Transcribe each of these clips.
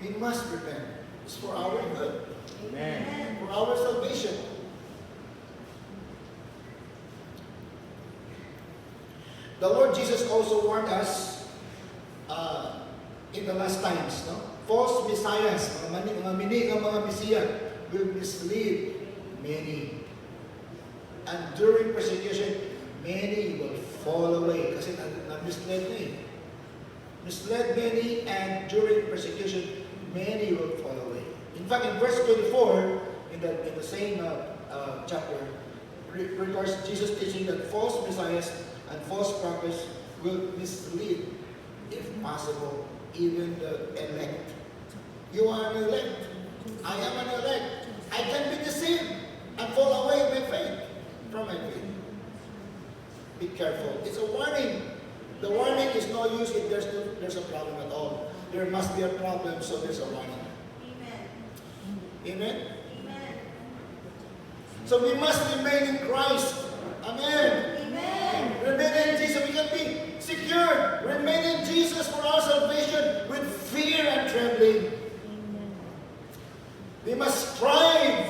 We must repent. It's for our good. Amen. For our salvation. The Lord Jesus also warned us in the last times, no? False messiahs, mga mini ng mga messiah will mislead many. And during persecution, many will fall away. Kasi na-misled na eh. Misled many, and during persecution, many will fall away. In fact, in verse 24, in the same chapter, regards Jesus teaching that false messiahs and false prophets will mislead, if possible, even the elect. You are an elect. I am an elect. I can be deceived and fall away from my faith. Be careful. It's a warning. The warning is no use if there's a problem at all. There must be a problem, so there's a warning. Amen. Amen? Amen. So we must remain in Christ. Amen. Amen. Remain in Jesus. We can be secure. Remain in Jesus for our salvation with fear and trembling. We must strive.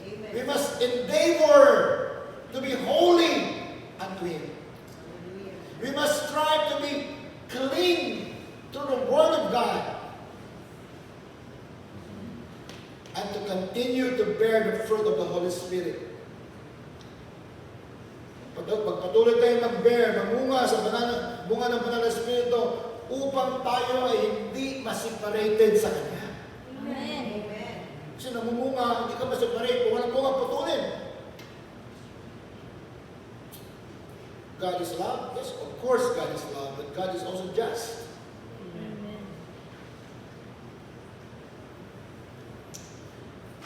Amen. We must endeavor to be holy unto Him. We must strive to be clean to the Word of God and to continue to bear the fruit of the Holy Spirit. Pagpatuloy tayo mag-bear, mamunga sa bunga ng banal na Espiritu upang tayo ay hindi ma-separated sa Kanya. Amen. Amen. Kasi namumunga, hindi ka ma-separate. Kung walang bunga, putulin. God is love? Yes, of course God is love, but God is also just.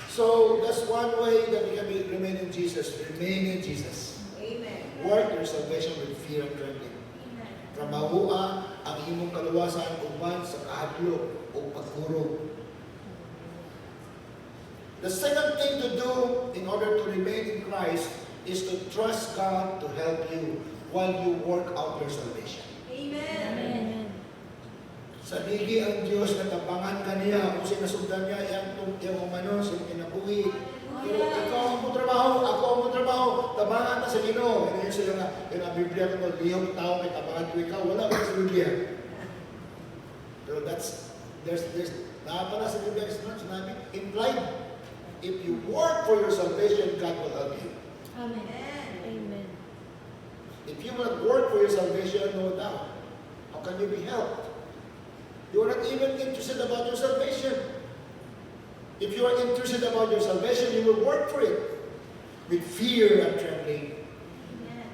So that's one way that we can remain in Jesus. Remain in Jesus. Amen. Work your salvation with fear and trembling. Amen. Tramahua ang imong kaluwasan uban sa kahadlok o pagkurog. The second thing to do in order to remain in Christ is to trust God to help you while you work out your salvation. Amen. Sa ligi ang Diyos na tabangan ka niya kung sinasugdan niya iyang umano sa kinabuhi. Pero ikaw ang mong trabaho, ako ang mong trabaho, tabangan na sa Ginoo. Yan sila nga, yun ang Biblia ko, lihong tao kay tabangan ko ikaw, wala ba sa Biblia? Pero there's nakapala sa Biblia, sinabi, implied. If you work for your salvation, God will help you. Amen. Amen. If you will not work for your salvation, no doubt, how can you be helped? You are not even interested about your salvation. If you are interested about your salvation, you will work for it with fear and trembling. Amen.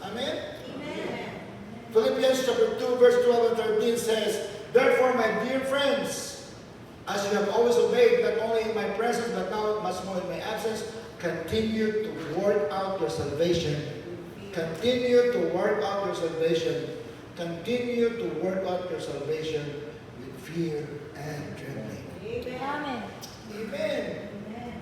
Amen? Amen. Philippians chapter 2, verse 12 and 13 says, Therefore, my dear friends, as you have always obeyed, not only in my presence, but now much more in my absence, continue to work out your salvation. Continue to work out your salvation. Continue to work out your salvation with fear and trembling. Amen. Amen. Amen.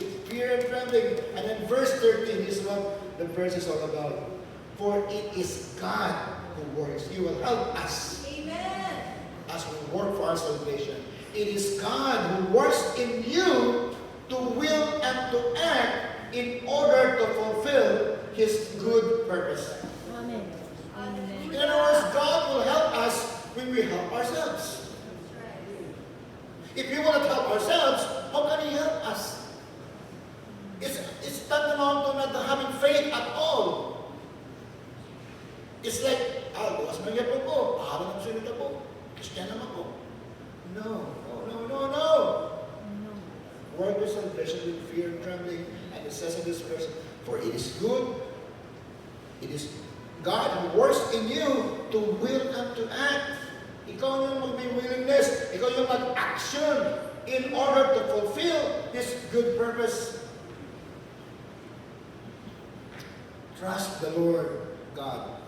With fear and trembling. And then verse 13 is what the verse is all about. For it is God who works. He will help us Amen. as we work for our salvation. It is God who works in you to will and to act in order to fulfill His good purpose. Amen. In other words, God will help us when we help ourselves. If we will not help ourselves, how can He help us? It's tantamount to not having faith at all. It's like, bukas magyapon ko, paharan ng sunod ako, Christian naman ko. No. Work your salvation with fear and trembling. And it says in this verse, for it is good, it is God who works in you to will and to act. Ikaw yung mag-may willingness, ikaw yung mag-action in order to fulfill His good purpose. Trust the Lord God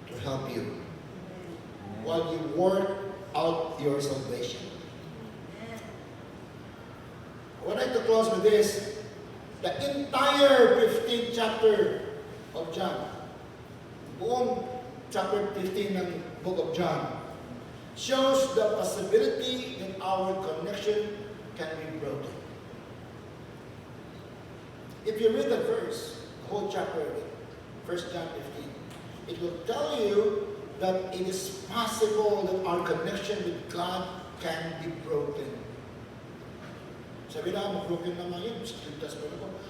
to help you while you work out your salvation. I would like to close with this. The entire 15th chapter of John, buong chapter 15 ng book of John, shows the possibility that our connection can be broken. If you read the verse, the whole chapter of it, 1 John 15, it will tell you that it is possible that our connection with God can be broken. Sabi na, broken naman yun.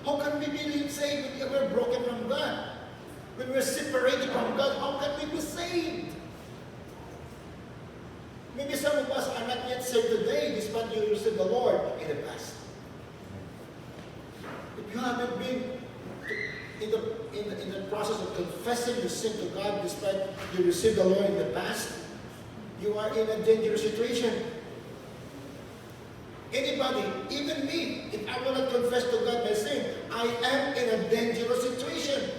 How can we be saved when we're broken from God? When we're separated from God, how can we be saved? Maybe some of us are not yet saved today, despite you received the Lord in the past. If you haven't been in the process of confessing your sin to God, despite you received the Lord in the past, you are in a dangerous situation. Anybody, even me, if I will not confess to God my sin, I am in a dangerous situation.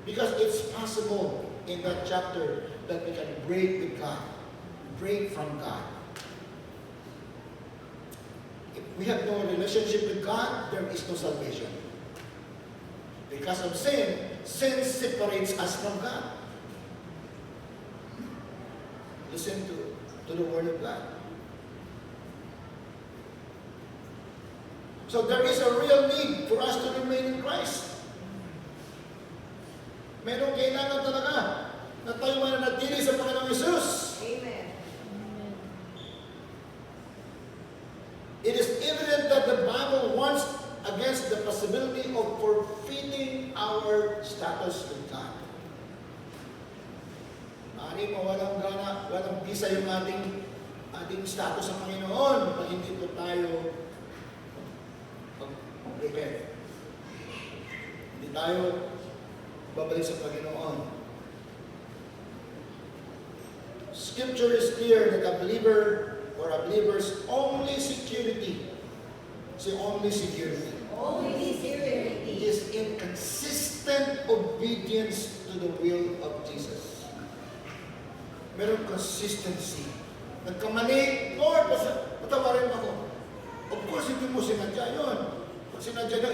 Because it's possible in that chapter that we can break with God, break from God. If we have no relationship with God, there is no salvation. Because of sin, sin separates us from God. Listen to the Word of God. So there is a real need for us to remain in Christ. Merong kailangan talaga na tayo mananatili sa Panginoong Yesus. Amen. It is evident that the Bible warns against the possibility of forfeiting our status with God. Maaaring mawalang gana, walang bisa yung ating status sa Panginoon pag hindi po tayo mag-repent. Hindi tayo babalik sa Panginoon. Scripture is clear that a believer or a believer's only security, only security, is in consistent obedience to the will of Jesus. Merong consistency. Nagkamali, Lord, patawarin mo ako. Of course, hindi mo sinadya yun. Pag sinadya na,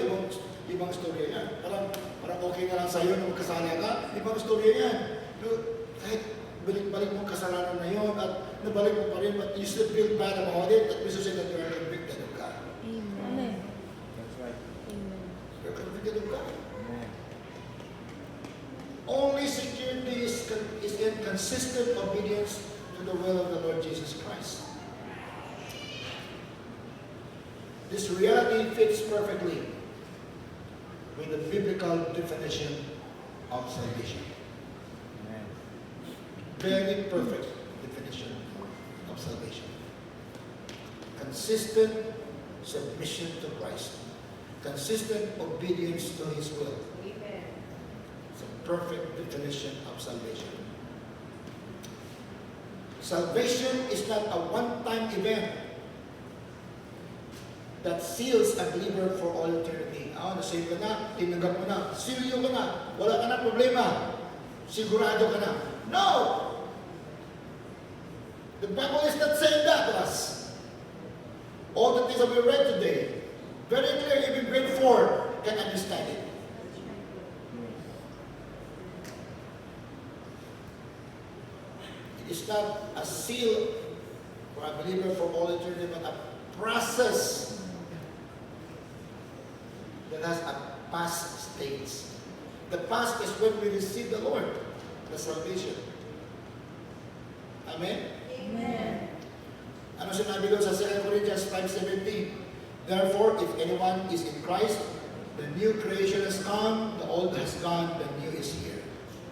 ibang storya yan. Parang okay na lang sa'yo na magkasala ka, ibang storya yan. Pero kahit balik-balik mo kasalanan na yun at nabalik mo pa rin, but you still feel bad about it, at least you say that you are convicted of God. Amen. That's right. Amen. You're convicted of God. Amen. Only security is in consistent obedience to the will of the Lord Jesus Christ. This reality fits perfectly with the biblical definition of salvation. Amen. Very perfect definition of salvation. Consistent submission to Christ. Consistent obedience to His will. Amen. It's a perfect definition of salvation. Salvation is not a one-time event that seals a believer for all eternity. Na-save ka na, tinanggap mo na, seal ka na, wala ka na problema, sigurado ka na. No! The Bible is not saying that to us. All the things that we read today, very clear, even grade 4 can understand it. It is not a seal for a believer for all eternity, but a process that has a past stage. The past is when we receive the Lord, the salvation. Amen? Amen. Ano sinabi doon sa 2 Corinthians 5:17? Therefore, if anyone is in Christ, the new creation has come, the old has gone, the new is here.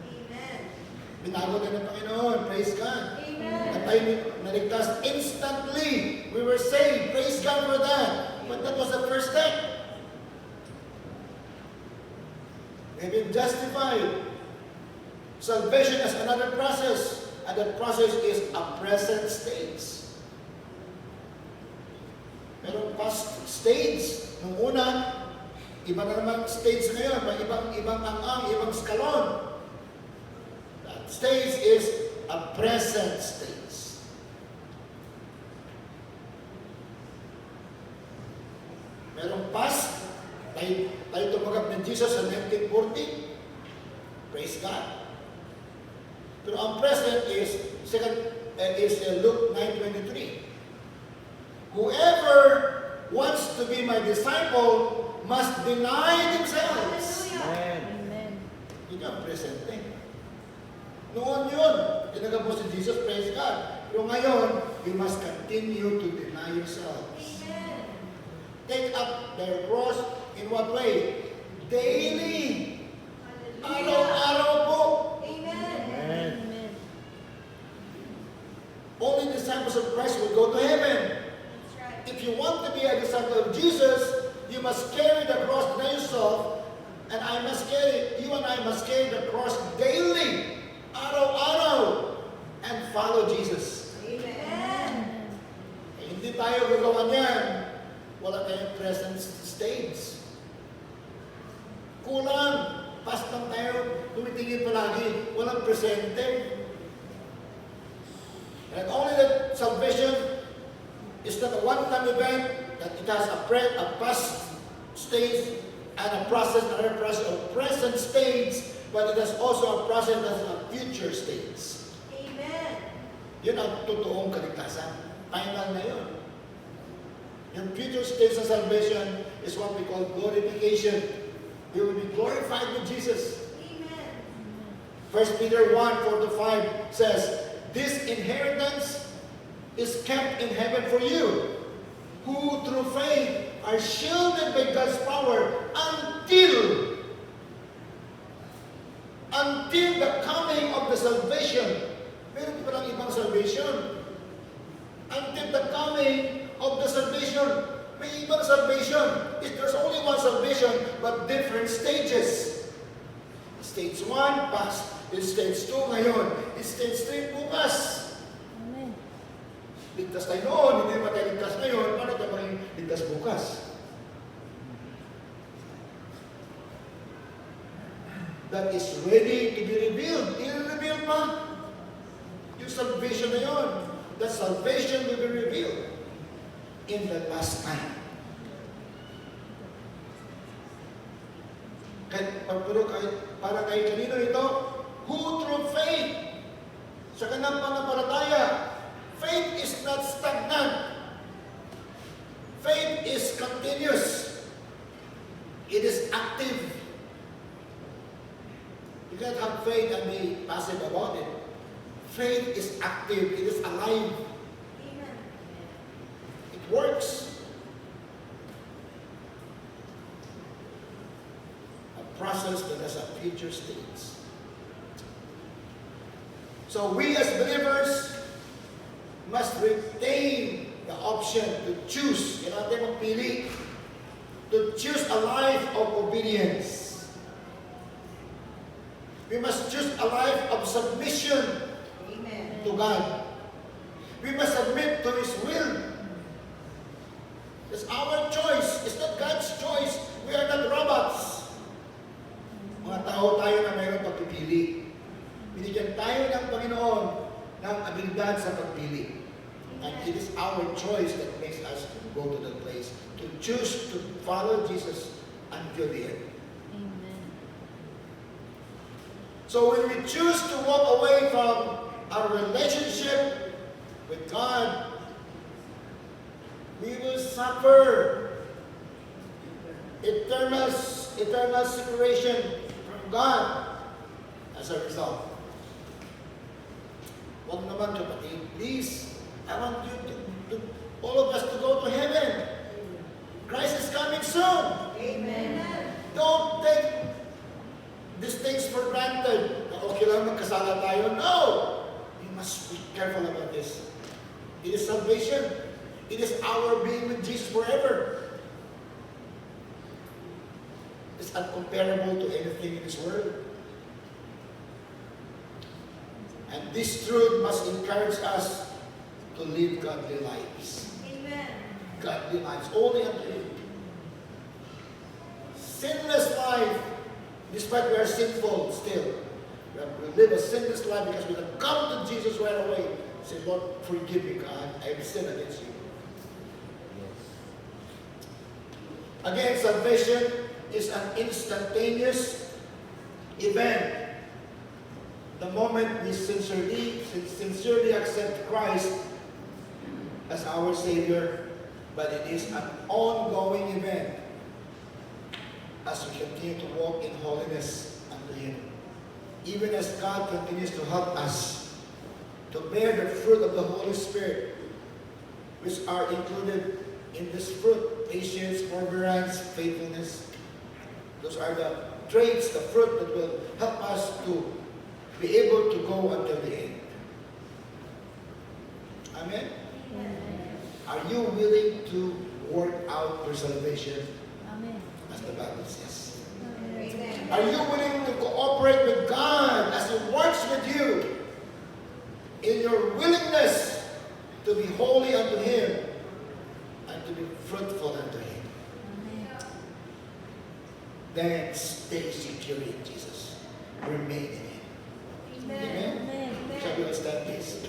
Amen. Binago na ng Panginoon. Praise God. Amen. At tayo naligtas instantly. We were saved. Praise God for that. But that was the first step. We've been justified. Salvation is another process. And that process is a present stage. Pero past stage, nung una, iba na naman stage ngayon. May ibang ang ibang skalon. That stage is a present stage. Merong past, tayo tumanggap ng Jesus sa 1940. Praise God. Pero ang present is Luke 9:23. Whoever wants to be my disciple must deny themselves. Hallelujah. Amen. Amen. Yun ang present eh. Noon yun, tinaga po si Jesus, praise God. Pero ngayon, you must continue to deny yourselves. Amen. Take up their cross in what way? Daily. Araw-araw po. Amen. Amen. Amen. Only disciples of Christ will go to heaven. That's right. If you want to be a disciple of Jesus, you must carry the cross by yourself, and you and I must carry the cross daily, araw-araw, and follow Jesus. Amen. Eh, hindi tayo gagawa niyan. Wala tayong present stage. Kulang. Past lang tayo, tumitingin palagi. Walang presente. And only that salvation is not a one-time event, that it has a past stage and a process, another process, a present stage, but it has also a process that is a future stage. Amen. Yun ang totoong kaligtasan. Final na yun. Yung future stage of salvation is what we call glorification. We will be glorified with Jesus. Amen. 1 Peter 1:4-5 says, this inheritance is kept in heaven for you, who through faith are shielded by God's power until the coming of the salvation. Meron pa lang ibang salvation. Until the coming of the salvation. May ibang salvation. There's only one salvation, but different stages. Stage 1, past. Stage 2 ngayon. Stage 3 bukas. Amen. Ligtas tayo noon, hindi pa tayo ligtas ngayon. Paano tayo maging ligtas bukas? That is ready to be revealed. I-reveal pa. Yung salvation na yun. That salvation will be revealed in the last time. Pero para kay kanino ito? Who through faith, sa kanyang pananampalataya, faith is not stagnant. Faith is continuous. It is active. You can't have faith and be passive about it. Faith is active. It is alive. Amen. It works. A process that has a future stage. So we as believers must retain the option to choose. Kailangan tayo magpili. To choose a life of obedience. We must choose a life of submission Amen. to God. We must submit to His will. It's our choice. It's not God's choice. We are not robots. Mga tao tayo na mayroong pagpipili. Binigyan tayo ng Panginoon ng abilidad sa pagpili. And it is our choice that makes us go to that place. To choose to follow Jesus until the end. Amen. So when we choose to walk away from our relationship with God, we will suffer eternal separation from God as a result. Huwag naman kapatid, please, I want you all of us to go to heaven. Christ is coming soon. Amen. Don't take these things for granted. Na okay lang magkasala tayo. No! You must be careful about this. It is salvation. It is our being with Jesus forever. It's uncomparable to anything in this world. And this truth must encourage us to live godly lives. Amen. Godly lives, only unto Him. Sinless life, despite we are sinful still. We live a sinless life because we can come to Jesus right away. Say, Lord, forgive me, God. I have sinned against you. Again, salvation is an instantaneous event. the moment we sincerely accept Christ as our Savior, but it is an ongoing event as we continue to walk in holiness unto Him. Even as God continues to help us to bear the fruit of the Holy Spirit, which are included in this fruit: patience, forbearance, faithfulness. Those are the traits, the fruit that will help us to be able to go until the end. Amen? Amen. Are you willing to work out your salvation Amen. as the Bible says? Amen. Are you willing to cooperate with God as He works with you in your willingness to be holy unto Him and to be fruitful unto Him? Amen. Then stay secure in Jesus. Remain in Him. Amen. Amen. Shall we all stand, please?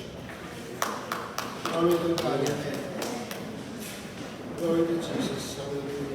Glory to God. Amen. Glory to Jesus. Hallelujah.